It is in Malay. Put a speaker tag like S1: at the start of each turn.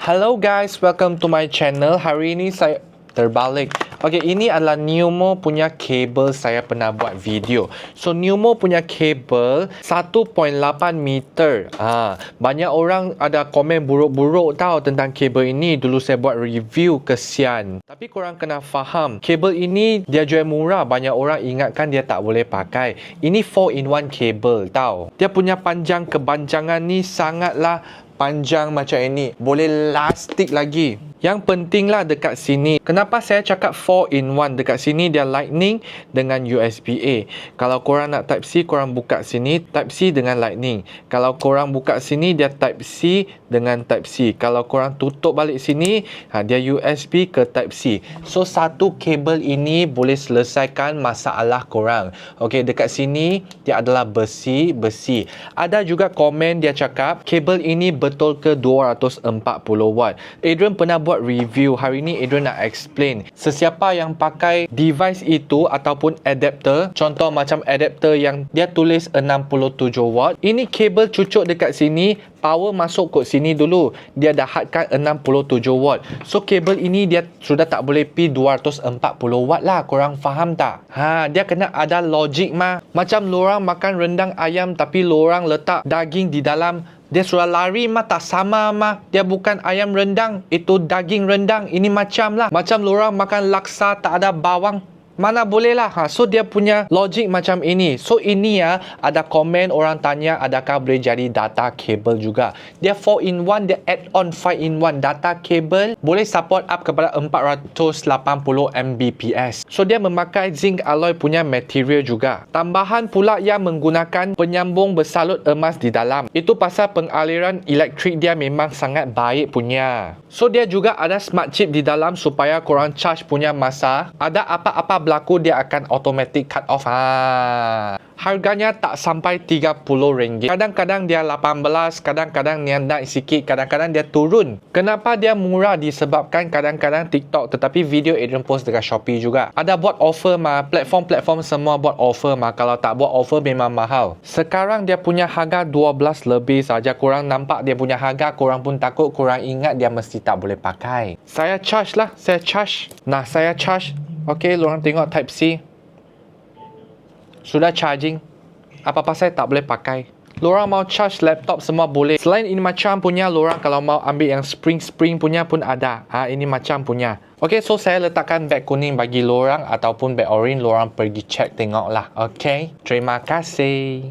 S1: Hello guys, welcome to my channel. Hari ini saya terbalik. Okey, ini adalah Numo punya kabel saya pernah buat video. So Numo punya kabel 1.8 meter. Banyak orang ada komen buruk-buruk tahu tentang kabel ini. Dulu saya buat review, kesian. Tapi korang kena faham, kabel ini dia jual murah. Banyak orang ingatkan dia tak boleh pakai. Ini 4-in-1 kabel tahu. Dia punya panjang kepanjangan ni sangatlah panjang macam ini. Boleh lastik lagi. Yang pentinglah dekat sini. Kenapa saya cakap 4-in-1? Dekat sini dia lightning dengan USB-A. Kalau korang nak Type-C, korang buka sini Type-C dengan lightning. Kalau korang buka sini, dia Type-C dengan Type-C. Kalau korang tutup balik sini, dia USB ke Type-C. So satu kabel ini boleh selesaikan masalah korang. Okey, dekat sini dia adalah besi. Ada juga komen dia cakap kabel ini betul ke 240 watt. Adrian pernah buat review. Hari ni Adrian nak explain sesiapa yang pakai device itu ataupun adapter, contoh macam adapter yang dia tulis 67 watt, ini kabel cucuk dekat sini, power masuk kat sini dulu, dia dah hadkan 67 watt. So kabel ini dia sudah tak boleh pi 240 watt lah. Korang faham tak? Dia kena ada logik mah. Macam lorang makan rendang ayam tapi lorang letak daging di dalam, dia sudah lari mah, tak sama mah. Dia bukan ayam rendang, itu daging rendang. Ini macam lah. Macam lorang makan laksa tak ada bawang, mana boleh lah. So dia punya logik macam ini. So ini ada komen orang tanya adakah boleh jadi data kabel juga. Dia 4-in-1, dia add-on 5-in-1 data kabel. Boleh support up kepada 480 Mbps. So dia memakai zinc alloy punya material juga. Tambahan pula yang menggunakan penyambung bersalut emas di dalam. Itu pasal pengaliran elektrik dia memang sangat baik punya. So dia juga ada smart chip di dalam supaya korang charge punya masa, ada apa-apa berlaku dia akan automatic cut off. Harganya tak sampai RM30. Kadang-kadang dia 18, kadang-kadang dia naik sikit, kadang-kadang dia turun. Kenapa dia murah? Disebabkan kadang-kadang TikTok, tetapi video Adrian post dekat Shopee juga. Ada buat offer mah, platform-platform semua buat offer mah. Kalau tak buat offer memang mahal. Sekarang dia punya harga 12 lebih saja. Korang nampak dia punya harga, korang pun takut, korang ingat dia mesti tak boleh pakai. Saya charge lah, saya charge. Saya charge. Okey, lorang tengok Type-C. Sudah charging. Apa-apa saya tak boleh pakai. Lorang mau charge laptop semua boleh. Selain ini macam punya, lorang kalau mau ambil yang spring punya pun ada. Ini macam punya. Okey, so saya letakkan beg kuning bagi lorang ataupun beg orange. Lorang pergi check tengok lah. Okey, terima kasih.